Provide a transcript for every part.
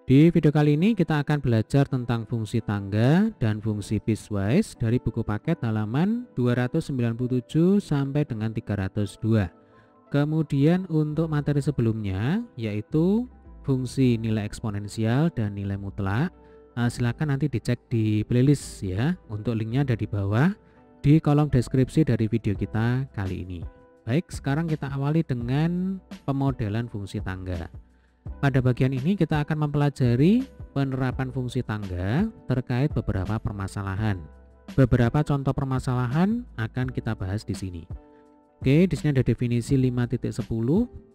Di video kali ini kita akan belajar tentang fungsi tangga dan fungsi piecewise dari buku paket halaman 297 sampai dengan 302. Kemudian untuk materi sebelumnya yaitu fungsi nilai eksponensial dan nilai mutlak, silakan nanti dicek di playlist ya. Untuk linknya ada di bawah di kolom deskripsi dari video kita kali ini. Baik, sekarang kita awali dengan pemodelan fungsi tangga. Pada bagian ini kita akan mempelajari penerapan fungsi tangga terkait beberapa permasalahan. Beberapa contoh permasalahan akan kita bahas di sini. Oke, di sini ada definisi 5.10.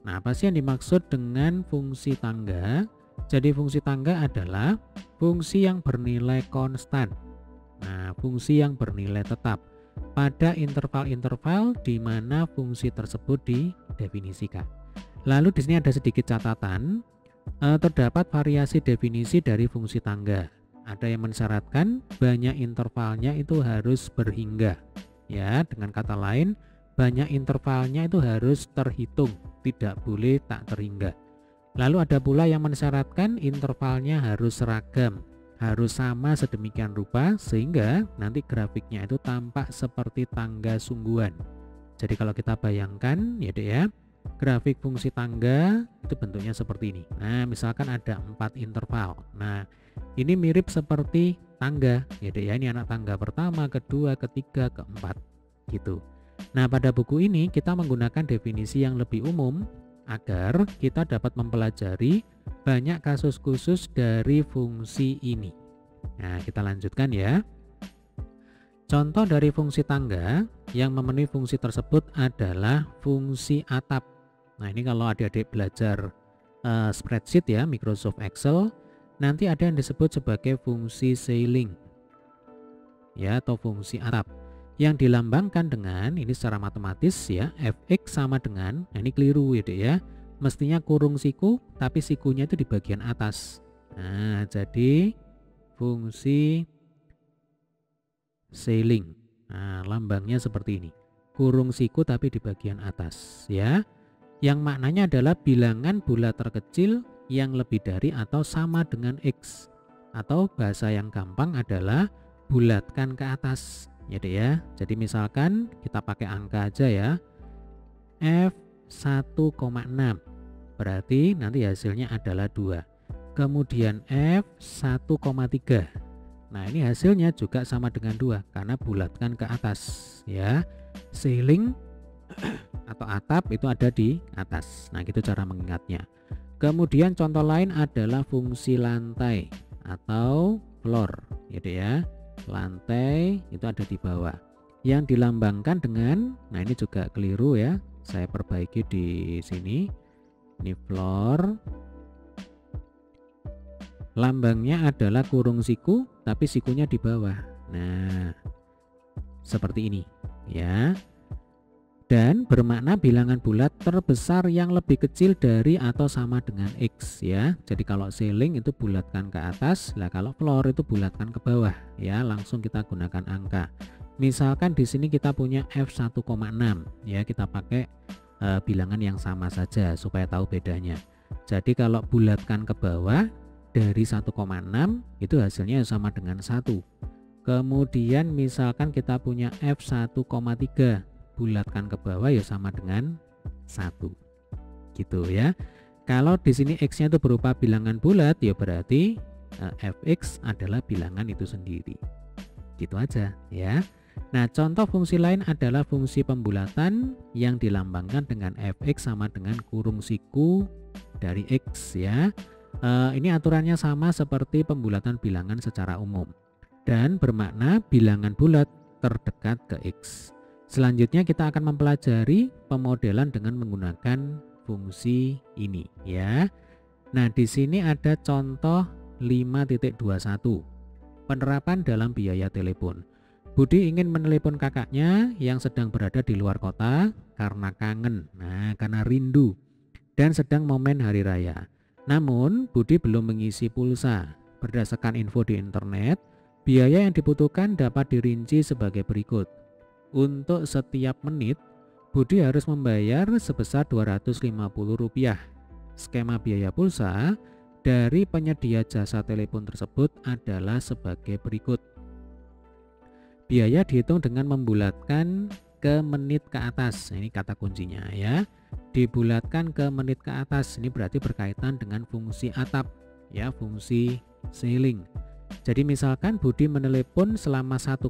Nah, apa sih yang dimaksud dengan fungsi tangga? Jadi fungsi tangga adalah fungsi yang bernilai konstan. Nah, fungsi yang bernilai tetap pada interval-interval di mana fungsi tersebut didefinisikan. Lalu di sini ada sedikit catatan, terdapat variasi definisi dari fungsi tangga. Ada yang mensyaratkan banyak intervalnya itu harus berhingga. Ya, dengan kata lain, banyak intervalnya itu harus terhitung, tidak boleh tak terhingga. Lalu ada pula yang mensyaratkan intervalnya harus seragam, harus sama sedemikian rupa sehingga nanti grafiknya itu tampak seperti tangga sungguhan. Jadi kalau kita bayangkan ya dek ya, grafik fungsi tangga itu bentuknya seperti ini. Nah, misalkan ada 4 interval. Nah, ini mirip seperti tangga ya dek ya, ini anak tangga pertama, kedua, ketiga, keempat gitu. Nah, pada buku ini kita menggunakan definisi yang lebih umum agar kita dapat mempelajari banyak kasus khusus dari fungsi ini. Nah, kita lanjutkan ya. Contoh dari fungsi tangga yang memenuhi fungsi tersebut adalah fungsi atap. Nah, ini kalau adik-adik belajar spreadsheet ya, Microsoft Excel, nanti ada yang disebut sebagai fungsi ceiling ya, atau fungsi atap yang dilambangkan dengan ini secara matematis ya, fx sama dengan, nah ini keliru ya dek ya, mestinya kurung siku tapi sikunya itu di bagian atas. Nah, jadi fungsi ceiling, nah lambangnya seperti ini, kurung siku tapi di bagian atas ya, yang maknanya adalah bilangan bulat terkecil yang lebih dari atau sama dengan X, atau bahasa yang gampang adalah bulatkan ke atas ya dek ya. Jadi misalkan kita pakai angka aja ya, F1,6 berarti nanti hasilnya adalah 2. Kemudian F1,3, nah ini hasilnya juga sama dengan 2 karena bulatkan ke atas ya. Ceiling atau atap itu ada di atas. Nah, gitu cara mengingatnya. Kemudian contoh lain adalah fungsi lantai atau floor gitu ya. Lantai itu ada di bawah yang dilambangkan dengan, nah ini juga keliru ya, saya perbaiki di sini. Ini floor, lambangnya adalah kurung siku tapi sikunya di bawah. Nah, seperti ini ya, dan bermakna bilangan bulat terbesar yang lebih kecil dari atau sama dengan X ya. Jadi kalau ceiling itu bulatkan ke atas, lah kalau floor itu bulatkan ke bawah ya. Langsung kita gunakan angka. Misalkan di sini kita punya F1,6 ya, kita pakai bilangan yang sama saja supaya tahu bedanya. Jadi kalau bulatkan ke bawah dari 1,6 itu hasilnya sama dengan 1. Kemudian misalkan kita punya F1,3 bulatkan ke bawah ya sama dengan 1 gitu ya. Kalau di sini X-nya itu berupa bilangan bulat ya berarti Fx adalah bilangan itu sendiri. Gitu aja ya. Nah, contoh fungsi lain adalah fungsi pembulatan yang dilambangkan dengan Fx sama dengan kurung siku dari X ya. Ini aturannya sama seperti pembulatan bilangan secara umum dan bermakna bilangan bulat terdekat ke X. Selanjutnya kita akan mempelajari pemodelan dengan menggunakan fungsi ini ya. Nah, di sini ada contoh 5.21. Penerapan dalam biaya telepon. Budi ingin menelepon kakaknya yang sedang berada di luar kota karena kangen. Nah, karena rindu dan sedang momen hari raya. Namun, Budi belum mengisi pulsa. Berdasarkan info di internet, biaya yang dibutuhkan dapat dirinci sebagai berikut. Untuk setiap menit, Budi harus membayar sebesar Rp250. Skema biaya pulsa dari penyedia jasa telepon tersebut adalah sebagai berikut. Biaya dihitung dengan membulatkan ke menit ke atas. Ini kata kuncinya ya. Dibulatkan ke menit ke atas. Ini berarti berkaitan dengan fungsi atap ya, fungsi ceiling. Jadi misalkan Budi menelepon selama 1,3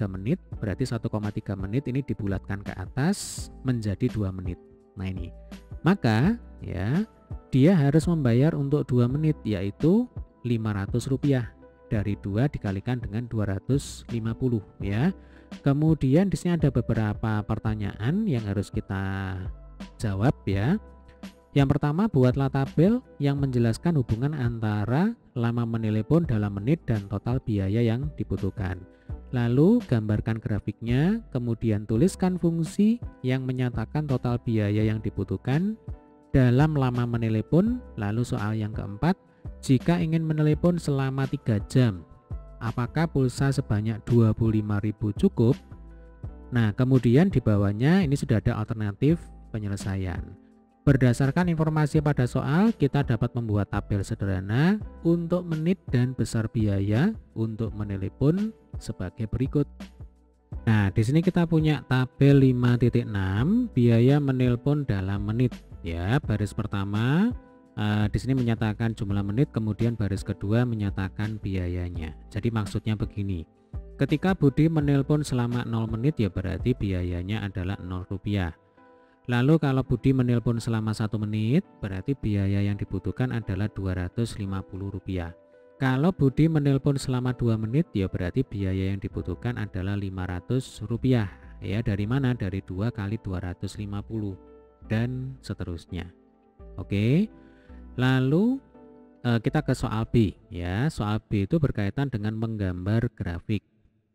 menit, berarti 1,3 menit ini dibulatkan ke atas menjadi 2 menit. Nah ini. Maka ya, dia harus membayar untuk 2 menit yaitu Rp500. Dari 2 dikalikan dengan 250 ya. Kemudian di sini ada beberapa pertanyaan yang harus kita jawab ya. Yang pertama, buatlah tabel yang menjelaskan hubungan antara lama menelepon dalam menit dan total biaya yang dibutuhkan. Lalu gambarkan grafiknya, kemudian tuliskan fungsi yang menyatakan total biaya yang dibutuhkan dalam lama menelepon. Lalu soal yang keempat, jika ingin menelepon selama 3 jam, apakah pulsa sebanyak 25.000 cukup? Nah, kemudian di bawahnya ini sudah ada alternatif penyelesaian. Berdasarkan informasi pada soal, kita dapat membuat tabel sederhana untuk menit dan besar biaya untuk menelepon sebagai berikut. Nah, di sini kita punya tabel 5.6 biaya menelpon dalam menit. Ya, baris pertama di sini menyatakan jumlah menit, kemudian baris kedua menyatakan biayanya. Jadi maksudnya begini. Ketika Budi menelpon selama 0 menit ya berarti biayanya adalah Rp0. Lalu kalau Budi menelpon selama 1 menit berarti biaya yang dibutuhkan adalah Rp250. Kalau Budi menelpon selama 2 menit ya berarti biaya yang dibutuhkan adalah Rp500. Ya, dari mana? Dari 2 kali 250 dan seterusnya. Oke. Lalu kita ke soal B ya. Soal B itu berkaitan dengan menggambar grafik.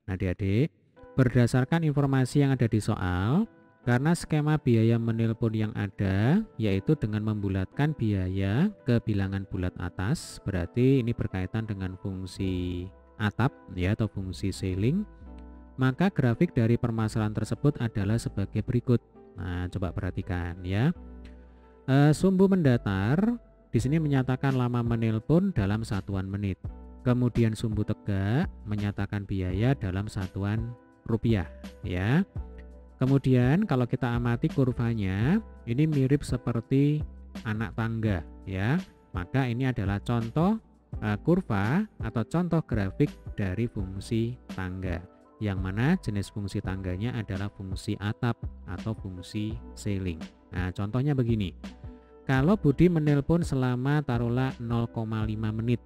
Nah, adik-adik, berdasarkan informasi yang ada di soal, karena skema biaya menelpon yang ada yaitu dengan membulatkan biaya ke bilangan bulat atas, berarti ini berkaitan dengan fungsi atap ya atau fungsi ceiling, maka grafik dari permasalahan tersebut adalah sebagai berikut. Nah, coba perhatikan ya. Sumbu mendatar di sini menyatakan lama menelpon dalam satuan menit. Kemudian sumbu tegak menyatakan biaya dalam satuan rupiah ya. Kemudian kalau kita amati kurvanya, ini mirip seperti anak tangga ya. Maka ini adalah contoh kurva atau contoh grafik dari fungsi tangga. Yang mana jenis fungsi tangganya adalah fungsi atap atau fungsi ceiling. Nah, contohnya begini. Kalau Budi menelpon selama taruhlah 0,5 menit.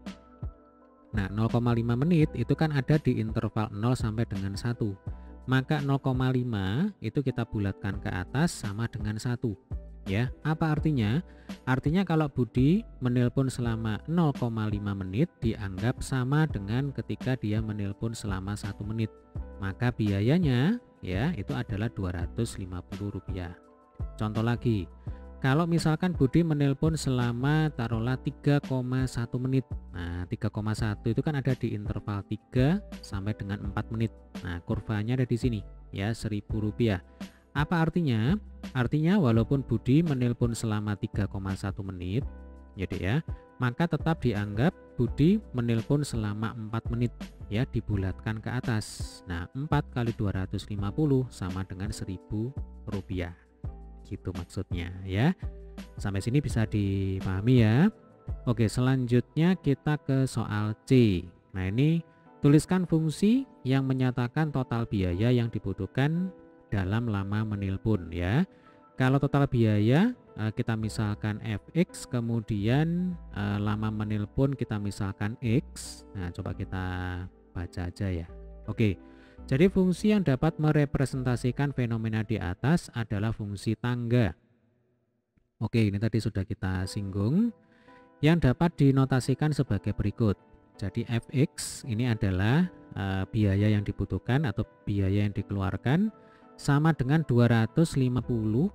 Nah, 0,5 menit itu kan ada di interval 0 sampai dengan 1. Maka 0,5 itu kita bulatkan ke atas sama dengan 1. Ya, apa artinya? Artinya kalau Budi menelpon selama 0,5 menit dianggap sama dengan ketika dia menelpon selama 1 menit. Maka biayanya ya itu adalah Rp250. Contoh lagi. Kalau misalkan Budi menelpon selama taruhlah 3,1 menit. Nah, 3,1 itu kan ada di interval 3 sampai dengan 4 menit. Nah, kurvanya ada di sini ya, Rp1.000. Apa artinya? Artinya walaupun Budi menelpon selama 3,1 menit, jadi ya, maka tetap dianggap Budi menelpon selama 4 menit ya, dibulatkan ke atas. Nah, 4 kali 250 sama dengan Rp1.000. Gitu maksudnya ya. Sampai sini bisa dipahami ya. Oke, selanjutnya kita ke soal C. Nah, ini tuliskan fungsi yang menyatakan total biaya yang dibutuhkan dalam lama menelpon ya. Kalau total biaya kita misalkan fx, kemudian lama menelpon kita misalkan x. Nah, coba kita baca aja ya. Oke. Jadi fungsi yang dapat merepresentasikan fenomena di atas adalah fungsi tangga. Oke, ini tadi sudah kita singgung. Yang dapat dinotasikan sebagai berikut. Jadi fx ini adalah biaya yang dibutuhkan atau biaya yang dikeluarkan sama dengan 250.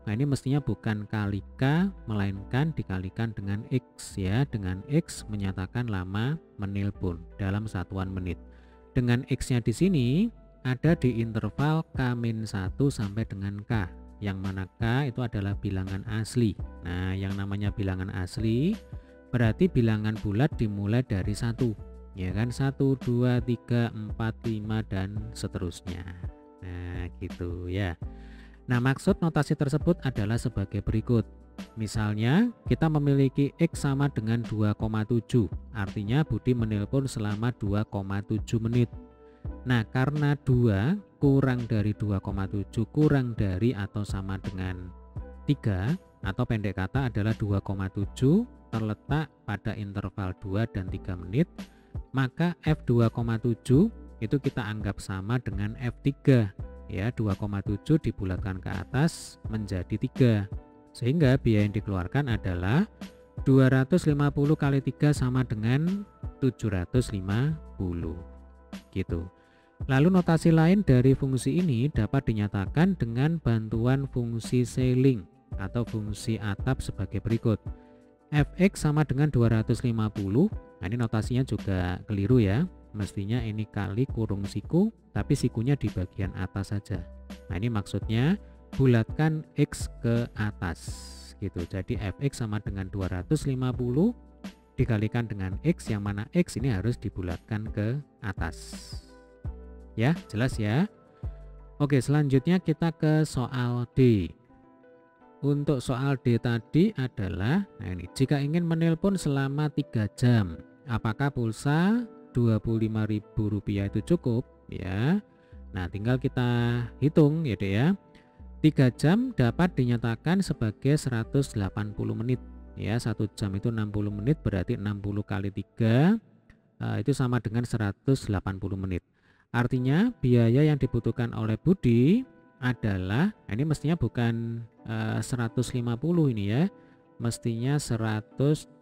Nah, ini mestinya bukan kali K melainkan dikalikan dengan X ya. Dengan X menyatakan lama menelpon dalam satuan menit. Dengan X-nya di sini ada di interval K-1 sampai dengan K, yang mana K itu adalah bilangan asli. Nah, yang namanya bilangan asli Berarti bilangan bulat dimulai dari 1, ya kan, 1, 2, 3, 4, 5 dan seterusnya. Nah gitu ya. Nah maksud notasi tersebut adalah sebagai berikut. Misalnya kita memiliki X sama dengan 2,7, artinya Budi menelpon selama 2,7 menit. Nah karena 2 kurang dari 2,7 kurang dari atau sama dengan 3, atau pendek kata adalah 2,7 terletak pada interval 2 dan 3 menit, maka F2,7 itu kita anggap sama dengan F3, ya, 2,7 dibulatkan ke atas menjadi 3, sehingga biaya yang dikeluarkan adalah 250 kali 3 sama dengan 750 gitu. Lalu notasi lain dari fungsi ini dapat dinyatakan dengan bantuan fungsi ceiling atau fungsi atap sebagai berikut. Fx sama dengan 250. Nah ini notasinya juga keliru ya, mestinya ini kali kurung siku, tapi sikunya di bagian atas saja. Nah ini maksudnya bulatkan X ke atas gitu. Jadi Fx sama dengan 250 dikalikan dengan X, yang mana X ini harus dibulatkan ke atas. Ya, jelas ya. Oke, selanjutnya kita ke soal D. Untuk soal D tadi adalah, nah ini, jika ingin menelpon selama 3 jam, apakah pulsa Rp25.000 itu cukup? Ya. Nah, tinggal kita hitung ya, Dek ya. 3 jam dapat dinyatakan sebagai 180 menit. Ya, 1 jam itu 60 menit, berarti 60 kali 3 itu sama dengan 180 menit. Artinya biaya yang dibutuhkan oleh Budi adalah, ini mestinya bukan 150 ini ya, mestinya 180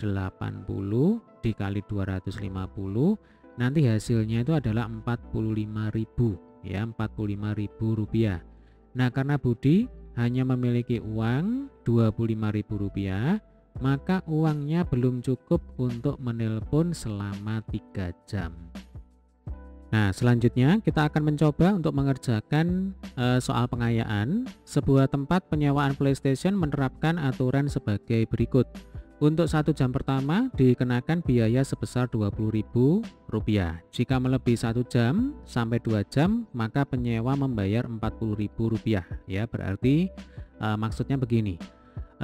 dikali 250, nanti hasilnya itu adalah 45.000 ya, Rp45.000. Nah karena Budi hanya memiliki uang Rp25.000, maka uangnya belum cukup untuk menelpon selama 3 jam. Nah selanjutnya kita akan mencoba untuk mengerjakan soal pengayaan. Sebuah tempat penyewaan PlayStation menerapkan aturan sebagai berikut. Untuk 1 jam pertama dikenakan biaya sebesar Rp20.000. Jika melebihi 1 jam sampai 2 jam maka penyewa membayar Rp40.000 ya. Berarti maksudnya begini.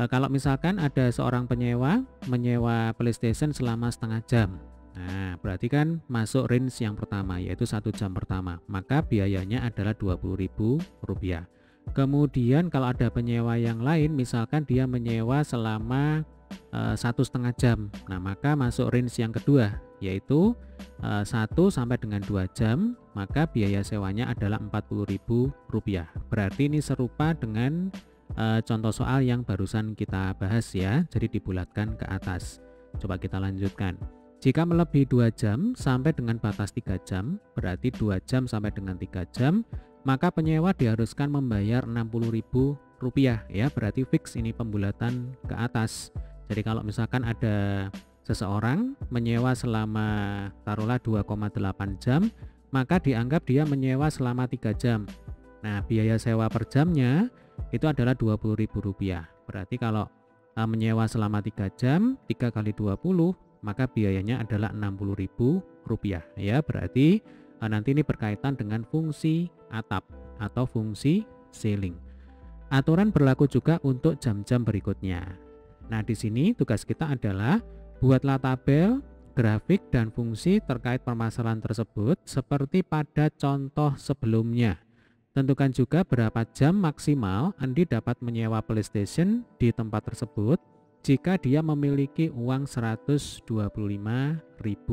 Kalau misalkan ada seorang penyewa menyewa PlayStation selama setengah jam, nah berarti kan masuk range yang pertama, yaitu 1 jam pertama, maka biayanya adalah Rp20.000. Kemudian kalau ada penyewa yang lain, misalkan dia menyewa selama 1,5 jam, nah maka masuk range yang kedua, yaitu 1 sampai dengan 2 jam, maka biaya sewanya adalah Rp40.000. Berarti ini serupa dengan contoh soal yang barusan kita bahas ya, jadi dibulatkan ke atas. Coba kita lanjutkan. Jika melebihi 2 jam sampai dengan batas 3 jam, berarti 2 jam sampai dengan 3 jam, maka penyewa diharuskan membayar Rp60.000 ya, berarti fix ini pembulatan ke atas. Jadi kalau misalkan ada seseorang menyewa selama taruhlah 2,8 jam, maka dianggap dia menyewa selama 3 jam. Nah biaya sewa per jamnya itu adalah Rp20.000. Berarti kalau menyewa selama 3 jam, 3 kali 20, maka biayanya adalah Rp60.000 ya. Berarti nanti ini berkaitan dengan fungsi atap atau fungsi ceiling. Aturan berlaku juga untuk jam-jam berikutnya. Nah di sini tugas kita adalah buatlah tabel, grafik dan fungsi terkait permasalahan tersebut seperti pada contoh sebelumnya. Tentukan juga berapa jam maksimal Andi dapat menyewa PlayStation di tempat tersebut jika dia memiliki uang Rp125.000.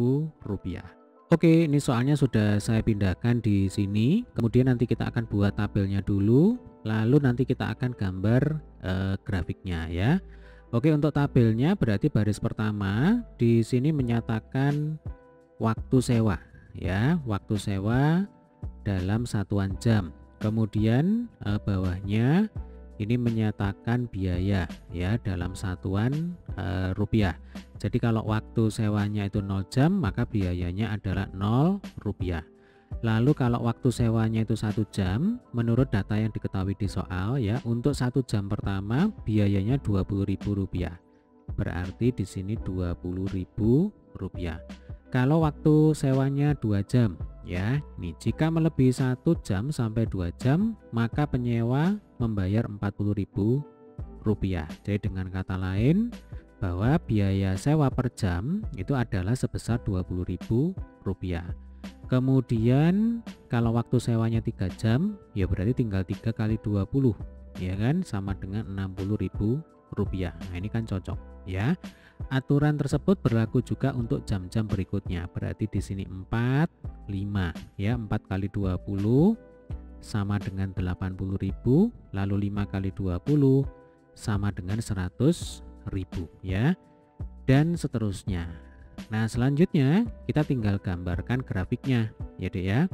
Oke, ini soalnya sudah saya pindahkan di sini. Kemudian nanti kita akan buat tabelnya dulu, lalu nanti kita akan gambar grafiknya ya. Oke, untuk tabelnya berarti baris pertama di sini menyatakan waktu sewa ya, waktu sewa dalam satuan jam. Kemudian bawahnya ini menyatakan biaya ya dalam satuan rupiah. Jadi kalau waktu sewanya itu 0 jam maka biayanya adalah Rp0. Lalu kalau waktu sewanya itu 1 jam, menurut data yang diketahui di soal ya, untuk 1 jam pertama biayanya Rp20.000. berarti di sini Rp20.000. Kalau waktu sewanya 2 jam ya. Nih, jika melebihi 1 jam sampai 2 jam, maka penyewa membayar Rp40.000. Jadi dengan kata lain bahwa biaya sewa per jam itu adalah sebesar Rp20.000. Kemudian kalau waktu sewanya 3 jam, ya berarti tinggal 3 kali 20, ya kan, sama dengan Rp60.000. Nah, ini kan cocok ya. Aturan tersebut berlaku juga untuk jam-jam berikutnya. Berarti di sini 4, 5 ya. 4 kali 20 sama dengan 80.000, lalu 5 kali 20 sama dengan 100.000 ya. Dan seterusnya. Nah, selanjutnya kita tinggal gambarkan grafiknya ya Dek ya.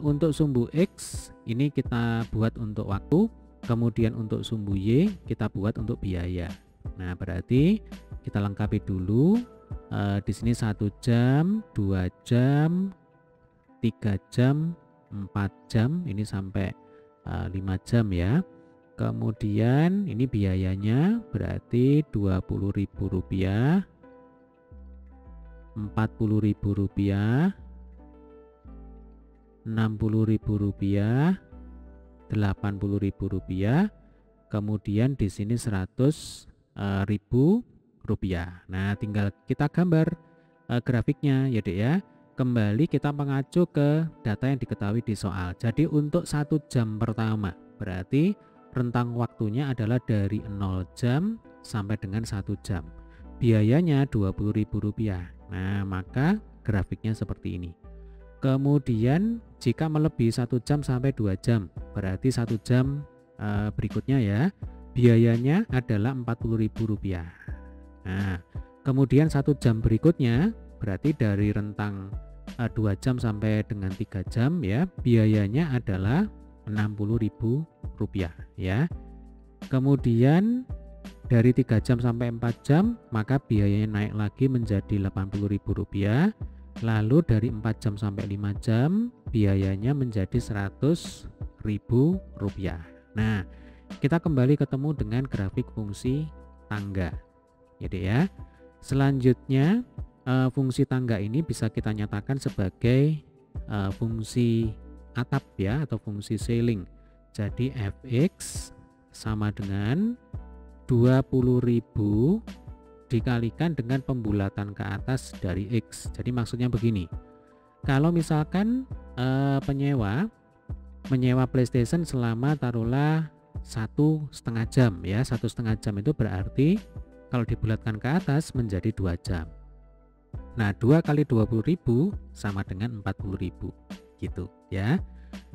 Untuk sumbu X ini kita buat untuk waktu, kemudian untuk sumbu Y kita buat untuk biaya. Nah, berarti kita lengkapi dulu. Di sini 1 jam, 2 jam, 3 jam, 4 jam, ini sampai 5 jam ya. Kemudian ini biayanya berarti Rp20.000, Rp40.000, Rp60.000, Rp80.000, kemudian di sini Rp100.000. Nah, tinggal kita gambar grafiknya ya Dek ya. Kembali kita mengacu ke data yang diketahui di soal. Jadi untuk 1 jam pertama berarti rentang waktunya adalah dari 0 jam sampai dengan 1 jam. Biayanya Rp20.000. Nah, maka grafiknya seperti ini. Kemudian jika melebihi 1 jam sampai 2 jam, berarti 1 jam berikutnya ya, biayanya adalah Rp40.000. Nah, kemudian 1 jam berikutnya, berarti dari rentang 2 jam sampai dengan 3 jam ya, biayanya adalah Rp60.000 ya. Kemudian dari 3 jam sampai 4 jam, maka biayanya naik lagi menjadi Rp80.000. Lalu dari 4 jam sampai 5 jam biayanya menjadi Rp100.000. Nah, kita kembali ketemu dengan grafik fungsi tangga ya Dek ya. Selanjutnya fungsi tangga ini bisa kita nyatakan sebagai fungsi atap ya, atau fungsi ceiling. Jadi Fx sama dengan 20.000 dikalikan dengan pembulatan ke atas dari X. Jadi maksudnya begini, kalau misalkan penyewa menyewa PlayStation selama taruhlah 1,5 jam ya, 1,5 jam itu berarti kalau dibulatkan ke atas menjadi 2 jam. Nah, 2 kali 20.000 sama dengan 40.000 gitu ya.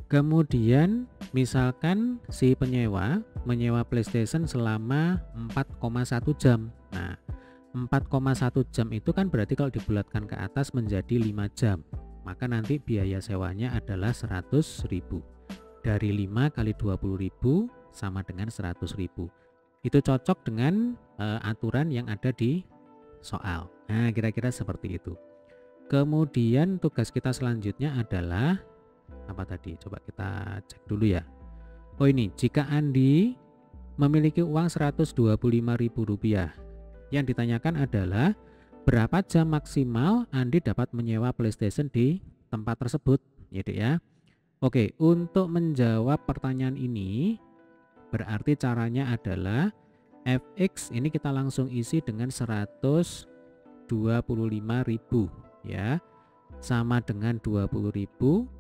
Kemudian misalkan si penyewa menyewa PlayStation selama 4,1 jam. Nah, 4,1 jam itu kan berarti kalau dibulatkan ke atas menjadi 5 jam. Maka nanti biaya sewanya adalah 100.000. Dari 5 kali 20.000 sama dengan 100.000. Itu cocok dengan aturan yang ada di soal. Nah, kira-kira seperti itu. Kemudian tugas kita selanjutnya adalah apa tadi? Coba kita cek dulu ya. Oh, ini jika Andi memiliki uang Rp125.000. Yang ditanyakan adalah berapa jam maksimal Andi dapat menyewa PlayStation di tempat tersebut, ya Dek ya. Oke, untuk menjawab pertanyaan ini berarti caranya adalah Fx ini kita langsung isi dengan 125.000 ya, sama dengan 20.000.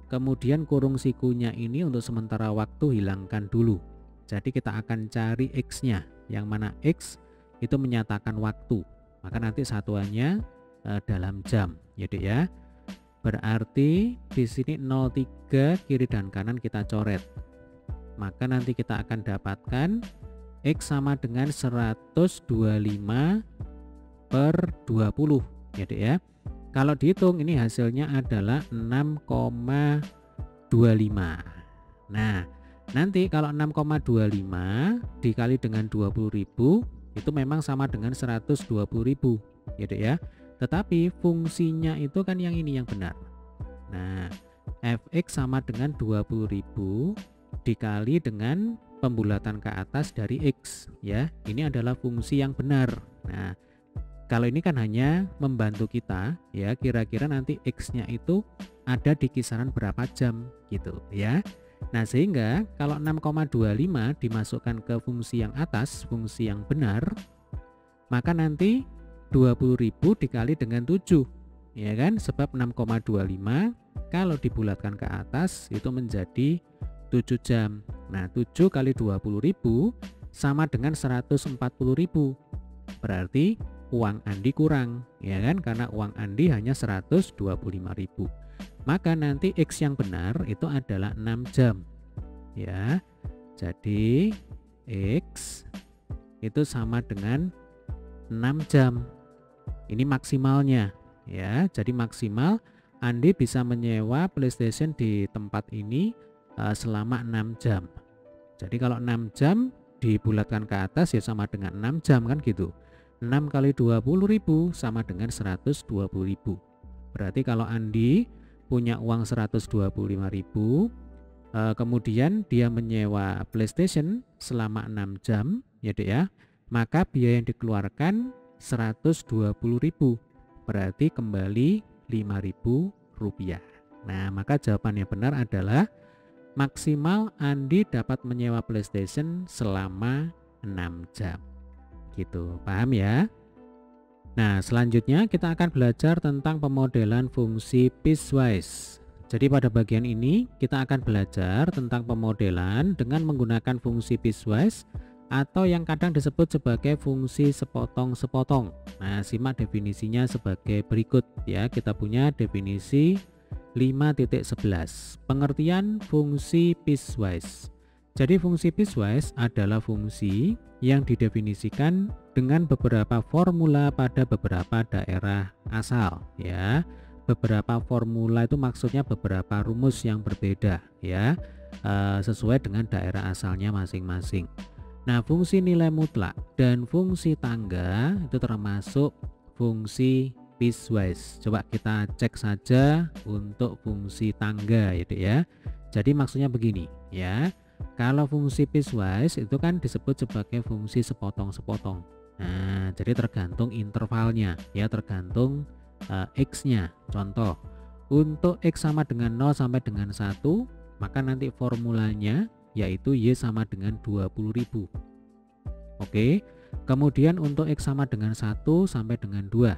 Kemudian kurung sikunya ini untuk sementara waktu hilangkan dulu. Jadi kita akan cari X-nya, yang mana X itu menyatakan waktu, maka nanti satuannya dalam jam ya Dek ya. Berarti di sini 03 kiri dan kanan kita coret, maka nanti kita akan dapatkan X sama dengan 125/20 ya Dek ya. Kalau dihitung ini hasilnya adalah 6,25. Nah, nanti kalau 6,25 dikali dengan 20.000 itu memang sama dengan 120.000 ya Dek ya. Tetapi fungsinya itu kan yang ini yang benar. Nah, Fx sama dengan 20.000 dikali dengan pembulatan ke atas dari X ya. Ini adalah fungsi yang benar. Nah, kalau ini kan hanya membantu kita ya, kira-kira nanti X-nya itu ada di kisaran berapa jam gitu ya. Nah, sehingga kalau 6,25 dimasukkan ke fungsi yang atas, fungsi yang benar, maka nanti 20.000 dikali dengan 7 ya kan, sebab 6,25 kalau dibulatkan ke atas itu menjadi 7 jam. Nah, 7 kali 20.000 sama dengan 140.000. Berarti uang Andi kurang ya kan, karena uang Andi hanya 125.000. Maka nanti X yang benar itu adalah 6 jam ya. Jadi X itu sama dengan 6 jam. Ini maksimalnya ya. Jadi maksimal Andi bisa menyewa PlayStation di tempat ini selama 6 jam. Jadi kalau 6 jam dibulatkan ke atas ya sama dengan 6 jam kan gitu. 6 kali 20.000 sama dengan 120.000. Berarti kalau Andi punya uang 125.000, kemudian dia menyewa PlayStation selama 6 jam ya Dek ya, maka biaya yang dikeluarkan 120.000. Berarti kembali 5.000 rupiah. Nah, maka jawaban yang benar adalah maksimal Andi dapat menyewa PlayStation selama 6 jam. Gitu, paham ya? Nah, selanjutnya kita akan belajar tentang pemodelan fungsi piecewise. Jadi pada bagian ini kita akan belajar tentang pemodelan dengan menggunakan fungsi piecewise atau yang kadang disebut sebagai fungsi sepotong-sepotong. Nah, simak definisinya sebagai berikut ya. Kita punya definisi 5.11. Pengertian fungsi piecewise. Jadi fungsi piecewise adalah fungsi yang didefinisikan dengan beberapa formula pada beberapa daerah asal ya. Beberapa formula itu maksudnya beberapa rumus yang berbeda ya, sesuai dengan daerah asalnya masing-masing. Nah, fungsi nilai mutlak dan fungsi tangga itu termasuk fungsi piecewise. Coba kita cek saja untuk fungsi tangga ya. Jadi maksudnya begini ya. Kalau fungsi piecewise itu kan disebut sebagai fungsi sepotong-sepotong. Nah, jadi tergantung intervalnya ya, tergantung X-nya. Contoh, untuk X sama dengan 0 sampai dengan 1, maka nanti formulanya yaitu Y sama dengan 20.000. Oke. Kemudian untuk X sama dengan 1 sampai dengan 2.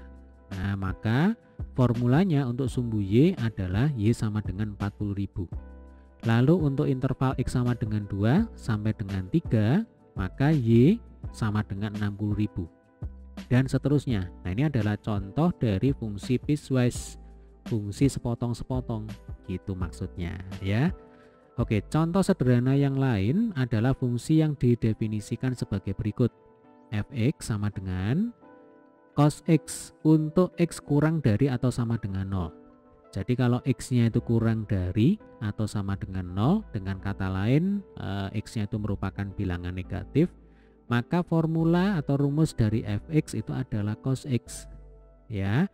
Nah, maka formulanya untuk sumbu Y adalah Y sama dengan 40.000. Lalu untuk interval X sama dengan 2 sampai dengan 3, maka Y sama dengan 60.000. Dan seterusnya. Nah, ini adalah contoh dari fungsi piecewise, fungsi sepotong-sepotong gitu maksudnya ya. Oke, contoh sederhana yang lain adalah fungsi yang didefinisikan sebagai berikut. Fx sama dengan cos X untuk X kurang dari atau sama dengan 0. Jadi kalau X-nya itu kurang dari atau sama dengan 0, dengan kata lain X-nya itu merupakan bilangan negatif, maka formula atau rumus dari Fx itu adalah cos X ya.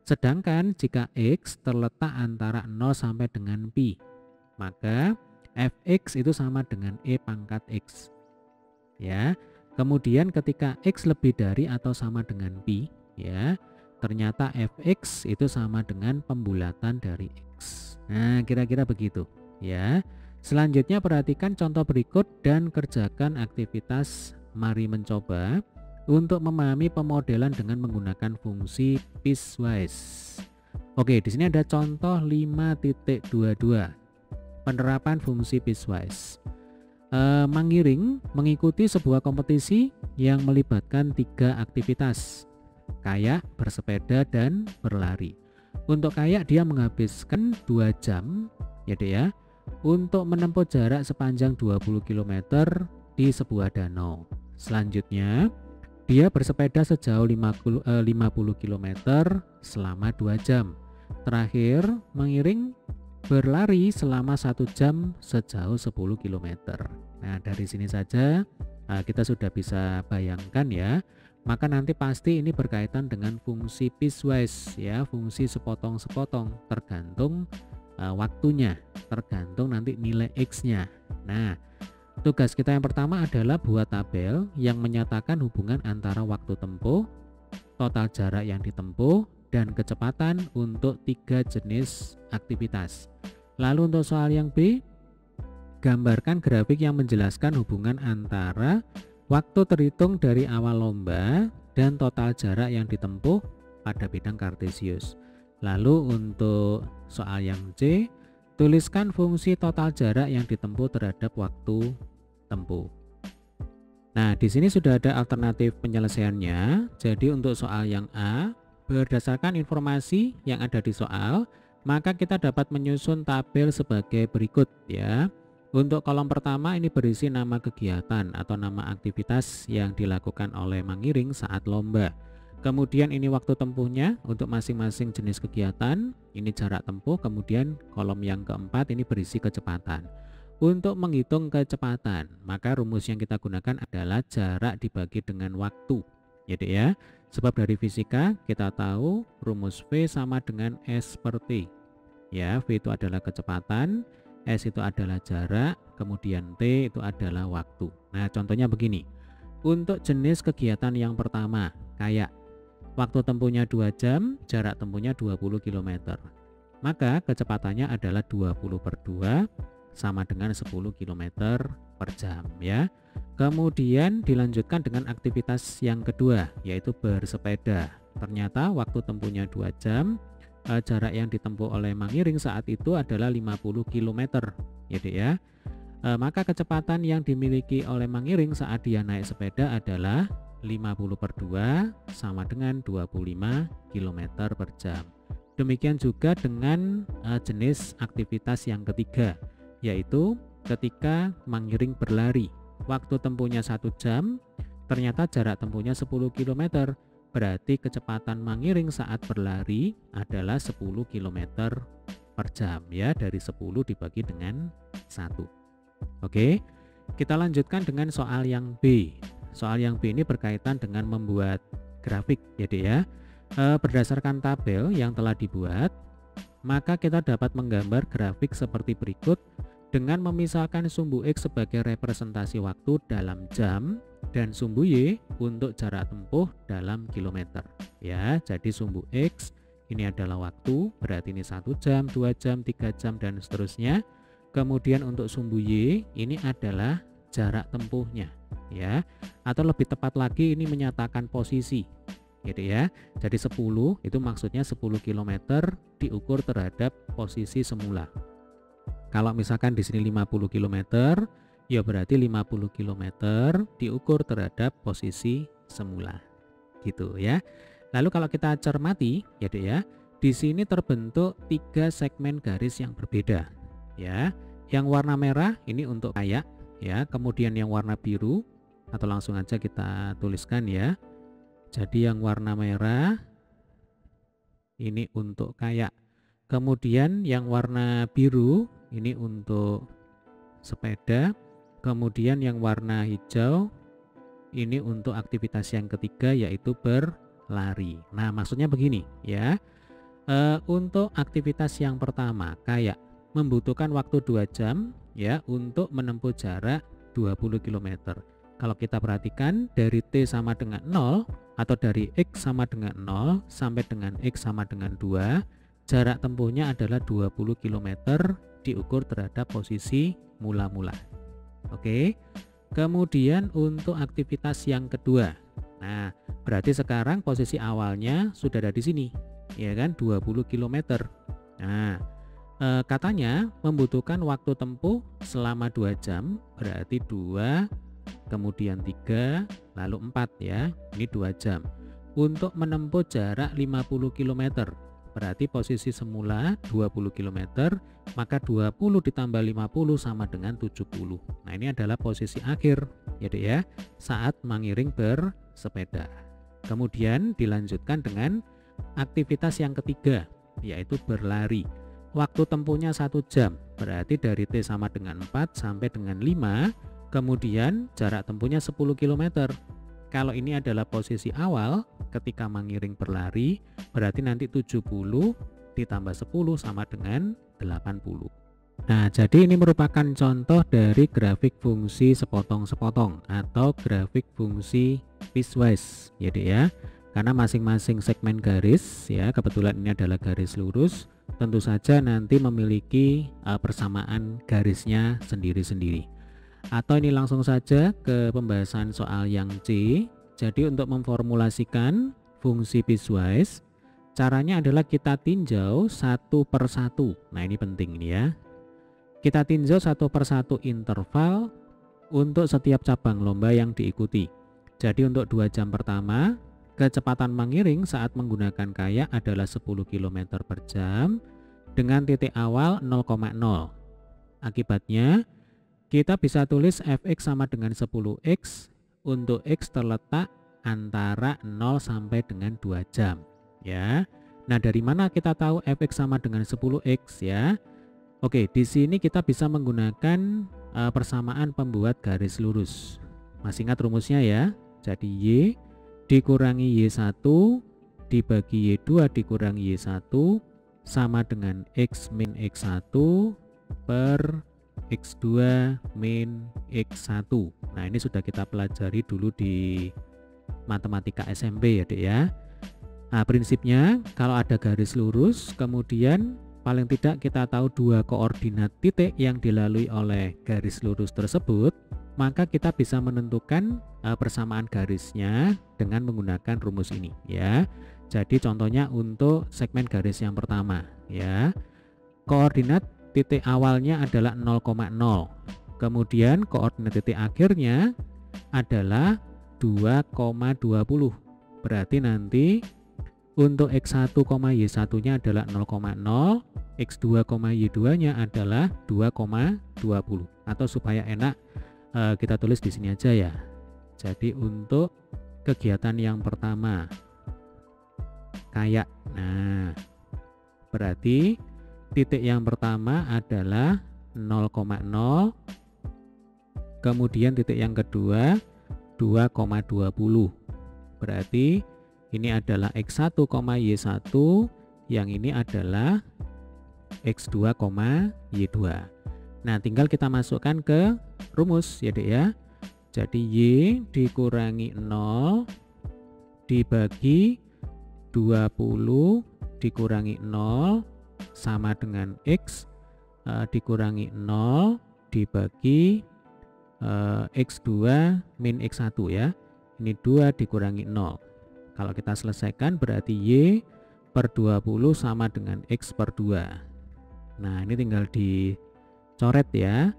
Sedangkan jika X terletak antara 0 sampai dengan pi, maka Fx itu sama dengan E pangkat X ya. Kemudian ketika X lebih dari atau sama dengan pi ya, ternyata Fx itu sama dengan pembulatan dari X. Nah, kira-kira begitu ya. Selanjutnya perhatikan contoh berikut dan kerjakan aktivitas mari mencoba untuk memahami pemodelan dengan menggunakan fungsi piecewise. Oke, di sini ada contoh 5.22. Penerapan fungsi piecewise. Mengiring mengikuti sebuah kompetisi yang melibatkan 3 aktivitas: kayak, bersepeda, dan berlari. Untuk kayak dia menghabiskan 2 jam ya Dek ya, untuk menempuh jarak sepanjang 20 km di sebuah danau. Selanjutnya dia bersepeda sejauh 50 km selama 2 jam. Terakhir mengiring berlari selama 1 jam sejauh 10 km. Nah, dari sini saja kita sudah bisa bayangkan ya. Maka nanti pasti ini berkaitan dengan fungsi piecewise ya, fungsi sepotong-sepotong, tergantung waktunya, tergantung nanti nilai X-nya. Nah, Tugas kita yang pertama adalah buat tabel yang menyatakan hubungan antara waktu tempuh, total jarak yang ditempuh, dan kecepatan untuk 3 jenis aktivitas. Lalu untuk soal yang B, gambarkan grafik yang menjelaskan hubungan antara waktu terhitung dari awal lomba dan total jarak yang ditempuh pada bidang kartesius. Lalu untuk soal yang C, tuliskan fungsi total jarak yang ditempuh terhadap waktu tempuh. Nah, di sini sudah ada alternatif penyelesaiannya. Jadi untuk soal yang A, berdasarkan informasi yang ada di soal, maka kita dapat menyusun tabel sebagai berikut ya. Untuk kolom pertama ini berisi nama kegiatan atau nama aktivitas yang dilakukan oleh Mangiring saat lomba. Kemudian ini waktu tempuhnya untuk masing-masing jenis kegiatan, ini jarak tempuh, kemudian kolom yang keempat ini berisi kecepatan. Untuk menghitung kecepatan, maka rumus yang kita gunakan adalah jarak dibagi dengan waktu. Jadi ya, sebab dari fisika kita tahu rumus V sama dengan S per T. Ya, V itu adalah kecepatan, S itu adalah jarak, kemudian T itu adalah waktu. Nah, contohnya begini. Untuk jenis kegiatan yang pertama, kayak waktu tempuhnya 2 jam, jarak tempuhnya 20 km. Maka kecepatannya adalah 20 per 2 sama dengan 10 km per jam ya. Kemudian dilanjutkan dengan aktivitas yang kedua, yaitu bersepeda. Ternyata waktu tempuhnya 2 jam, jarak yang ditempuh oleh Mangiring saat itu adalah 50 km ya. Maka kecepatan yang dimiliki oleh Mangiring saat dia naik sepeda adalah 50 per 2 sama dengan 25 km per jam. Demikian juga dengan jenis aktivitas yang ketiga, yaitu ketika Mangiring berlari. Waktu tempuhnya 1 jam, ternyata jarak tempuhnya 10 km. Berarti kecepatan Mangiring saat berlari adalah 10 km per jam ya, dari 10 dibagi dengan 1. Oke, kita lanjutkan dengan soal yang B. Soal yang B ini berkaitan dengan membuat grafik jadi ya. Berdasarkan tabel yang telah dibuat, maka kita dapat menggambar grafik seperti berikut dengan memisahkan sumbu X sebagai representasi waktu dalam jam dan sumbu Y untuk jarak tempuh dalam kilometer ya. Jadi sumbu X ini adalah waktu, berarti ini 1 jam, 2 jam, 3 jam dan seterusnya. Kemudian untuk sumbu Y ini adalah jarak tempuhnya ya, atau lebih tepat lagi ini menyatakan posisi gitu ya. Jadi 10 itu maksudnya 10 km diukur terhadap posisi semula. Kalau misalkan di sini 50 km, ya berarti 50 km diukur terhadap posisi semula. Gitu ya. Lalu kalau kita cermati, ya, di sini terbentuk 3 segmen garis yang berbeda, ya. Yang warna merah ini untuk kayak, ya. Kemudian yang warna biru atau langsung aja kita tuliskan ya. Jadi yang warna merah ini untuk kayak. Kemudian yang warna biru ini untuk sepeda, kemudian yang warna hijau ini untuk aktivitas yang ketiga yaitu berlari. Nah, maksudnya begini ya. Untuk aktivitas yang pertama kayak membutuhkan waktu 2 jam ya untuk menempuh jarak 20 km. Kalau kita perhatikan dari T sama dengan 0 atau dari X sama dengan 0 sampai dengan X sama dengan 2, jarak tempuhnya adalah 20 km diukur terhadap posisi mula-mula. Oke. Kemudian untuk aktivitas yang kedua. Nah, berarti sekarang posisi awalnya sudah ada di sini, ya kan, 20 km. Nah, katanya membutuhkan waktu tempuh selama 2 jam, berarti 2, kemudian 3, lalu 4 ya. Ini 2 jam. Untuk menempuh jarak 50 km. Berarti posisi semula 20 km, maka 20 ditambah 50 sama dengan 70. Nah, ini adalah posisi akhir ya, saat mengiring bersepeda. Kemudian dilanjutkan dengan aktivitas yang ketiga, yaitu berlari. Waktu tempuhnya 1 jam, berarti dari T sama dengan 4 sampai dengan 5, kemudian jarak tempuhnya 10 km. Kalau ini adalah posisi awal ketika mengiring berlari, berarti nanti 70 ditambah 10 sama dengan 80. Nah, jadi ini merupakan contoh dari grafik fungsi sepotong-sepotong atau grafik fungsi piecewise, ya Dek ya. Karena masing-masing segmen garis ya, kebetulan ini adalah garis lurus, tentu saja nanti memiliki persamaan garisnya sendiri-sendiri. Atau ini langsung saja ke pembahasan soal yang C. Jadi untuk memformulasikan fungsi piecewise, caranya adalah kita tinjau satu per satu. Nah, ini penting ini ya. Kita tinjau satu per satu interval untuk setiap cabang lomba yang diikuti. Jadi untuk 2 jam pertama, kecepatan mengiring saat menggunakan kayak adalah 10 km per jam dengan titik awal 0,0. Akibatnya, kita bisa tulis fx sama dengan 10x untuk x terletak antara 0 sampai dengan 2 jam. Ya. Nah, dari mana kita tahu fx sama dengan 10x ya? Oke, di sini kita bisa menggunakan persamaan pembuat garis lurus. Masih ingat rumusnya ya? Jadi Y dikurangi Y1 dibagi Y2 dikurangi Y1 sama dengan X min X1 per X2 min X1. Nah, ini sudah kita pelajari dulu di matematika SMP ya Dek ya. Nah, prinsipnya kalau ada garis lurus, kemudian paling tidak kita tahu 2 koordinat titik yang dilalui oleh garis lurus tersebut, maka kita bisa menentukan persamaan garisnya dengan menggunakan rumus ini ya. Jadi contohnya untuk segmen garis yang pertama ya. Koordinat titik awalnya adalah 0,0. Kemudian koordinat titik akhirnya adalah 2,20. Berarti nanti untuk X1, Y1 nya adalah 0,0, X2, Y2 nya adalah 2,20. Atau supaya enak kita tulis di sini aja ya. Jadi untuk kegiatan yang pertama kayak, nah berarti titik yang pertama adalah 0,0, kemudian titik yang kedua 2,20. Berarti ini adalah X1, Y1, yang ini adalah X2, Y2. Nah, tinggal kita masukkan ke rumus ya Dek ya. Jadi Y dikurangi 0 dibagi 20 dikurangi 0 sama dengan X dikurangi 0 dibagi X2 min X1 ya. Ini 2 dikurangi 0. Kalau kita selesaikan berarti Y per 20 sama dengan X per 2. Nah, ini tinggal dicoret ya.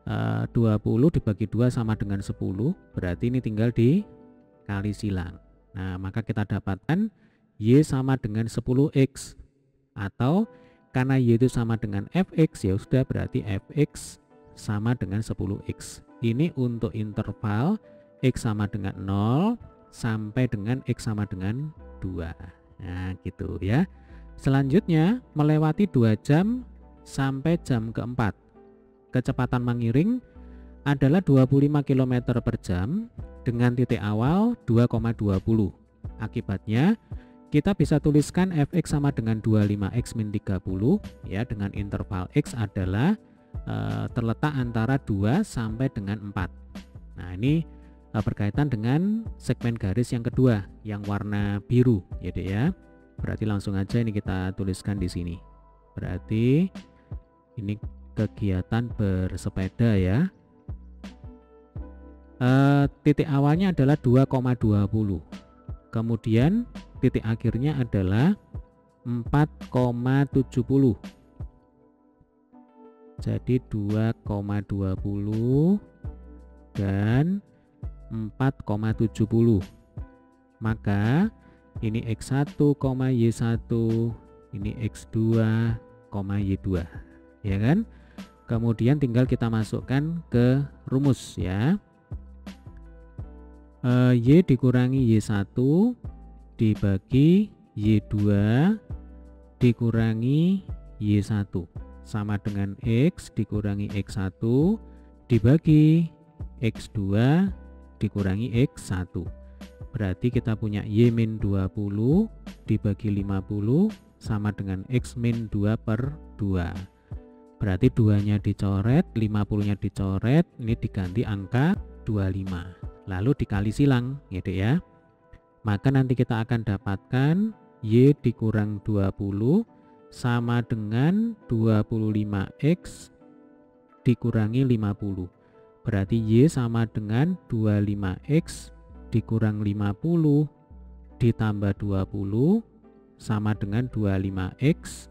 20 dibagi 2 sama dengan 10. Berarti ini tinggal dikali silang. Nah, maka kita dapatkan Y sama dengan 10X. Atau karena Y itu sama dengan Fx, ya sudah berarti Fx sama dengan 10X. Ini untuk interval X sama dengan 0 sampai dengan X sama dengan 2. Nah gitu ya. Selanjutnya melewati 2 jam sampai jam keempat. Kecepatan mengiring adalah 25 km per jam dengan titik awal 2,20. Akibatnya kita bisa tuliskan Fx sama dengan 25x min 30 ya, dengan interval X adalah terletak antara 2 sampai dengan 4. Nah ini berkaitan dengan segmen garis yang kedua yang warna biru ya Dek ya. Berarti langsung aja ini kita tuliskan di sini. Berarti ini kegiatan bersepeda ya. Titik awalnya adalah 2,20. Kemudian titik akhirnya adalah 4,70. Jadi 2,20 dan 4,70. Maka ini X1, Y1, ini X2, Y2, ya kan? Kemudian tinggal kita masukkan ke rumus ya. Y dikurangi Y1 dibagi Y2 dikurangi Y1 sama dengan X dikurangi X1 dibagi X2 dikurangi X1. Berarti kita punya Y min 20 dibagi 50 sama dengan X min 2 per 2. Berarti 2-nya dicoret, 50-nya dicoret, ini diganti angka 25. Lalu dikali silang, gitu ya. Maka nanti kita akan dapatkan Y dikurang 20 sama dengan 25X dikurangi 50. Berarti Y sama dengan 25X dikurang 50 ditambah 20 sama dengan 25X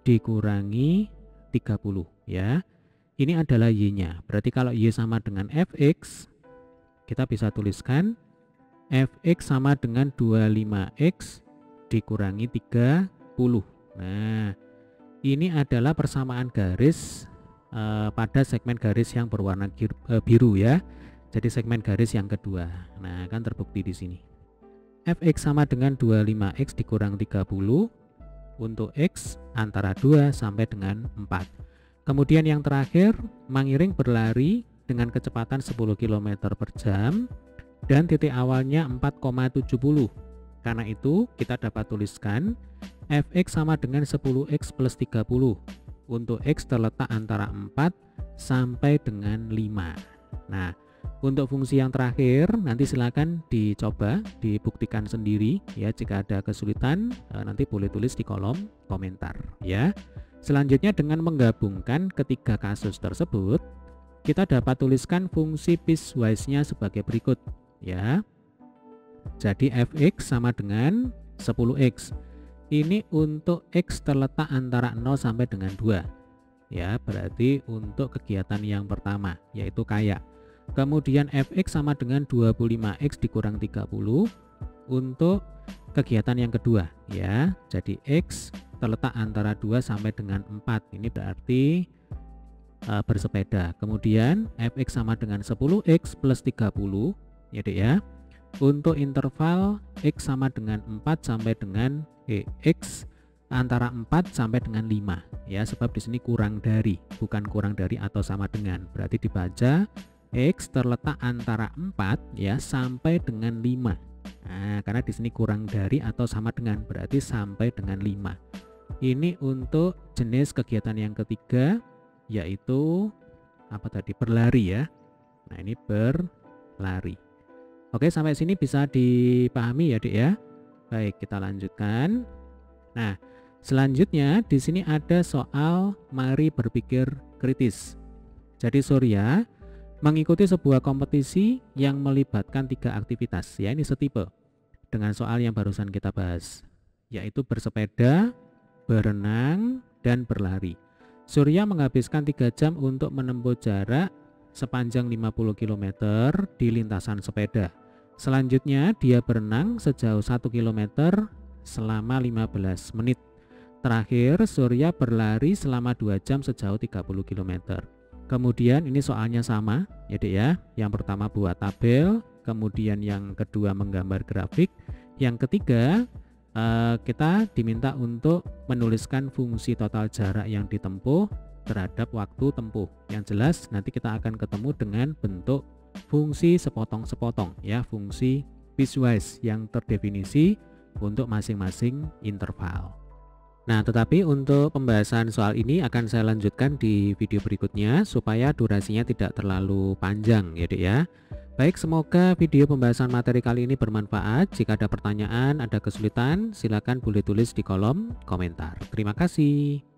dikurangi 30 ya. Ini adalah Y-nya. Berarti kalau Y sama dengan Fx, kita bisa tuliskan Fx sama dengan 25X dikurangi 30. Nah, ini adalah persamaan garis pada segmen garis yang berwarna biru ya. Jadi segmen garis yang kedua. Nah, kan terbukti di sini. Fx sama dengan 25X dikurang 30 untuk X antara 2 sampai dengan 4. Kemudian yang terakhir, mengiring berlari dengan kecepatan 10 km per jam dan titik awalnya 4,70. Karena itu kita dapat tuliskan Fx sama dengan 10X plus 30 untuk X terletak antara 4 sampai dengan 5. Nah, untuk fungsi yang terakhir nanti silakan dicoba, dibuktikan sendiri ya. Jika ada kesulitan nanti boleh tulis di kolom komentar ya. Selanjutnya dengan menggabungkan ketiga kasus tersebut, kita dapat tuliskan fungsi piecewise-nya sebagai berikut ya. Jadi Fx sama dengan 10X. Ini untuk X terletak antara 0 sampai dengan 2 ya. Berarti untuk kegiatan yang pertama yaitu kayak. Kemudian Fx sama dengan 25X dikurang 30 untuk kegiatan yang kedua ya. Jadi X terletak antara 2 sampai dengan 4. Ini berarti bersepeda. Kemudian Fx sama dengan 10X plus 30 ya Dek ya. Untuk interval X sama dengan 4 sampai dengan X antara 4 sampai dengan 5 ya. Sebab di sini kurang dari, bukan kurang dari atau sama dengan. Berarti dibaca X terletak antara 4 ya sampai dengan 5. Nah, karena di sini kurang dari atau sama dengan, berarti sampai dengan 5. Ini untuk jenis kegiatan yang ketiga yaitu apa tadi? Berlari ya. Nah, ini berlari. Oke, sampai sini bisa dipahami ya, Dek ya. Baik, kita lanjutkan. Nah, selanjutnya di sini ada soal mari berpikir kritis. Jadi Surya mengikuti sebuah kompetisi yang melibatkan 3 aktivitas ya, ini setipe dengan soal yang barusan kita bahas, yaitu bersepeda, berenang, dan berlari. Surya menghabiskan 3 jam untuk menempuh jarak sepanjang 50 km di lintasan sepeda. Selanjutnya dia berenang sejauh 1 km selama 15 menit. Terakhir Surya berlari selama 2 jam sejauh 30 km. Kemudian ini soalnya sama ya Dek ya. Yang pertama buat tabel, kemudian yang kedua menggambar grafik, yang ketiga kita diminta untuk menuliskan fungsi total jarak yang ditempuh terhadap waktu tempuh. Yang jelas nanti kita akan ketemu dengan bentuk fungsi sepotong-sepotong ya, fungsi piecewise yang terdefinisi untuk masing-masing interval. Nah, tetapi untuk pembahasan soal ini akan saya lanjutkan di video berikutnya supaya durasinya tidak terlalu panjang ya Dek ya. Baik, semoga video pembahasan materi kali ini bermanfaat. Jika ada pertanyaan, ada kesulitan, silakan boleh tulis di kolom komentar. Terima kasih.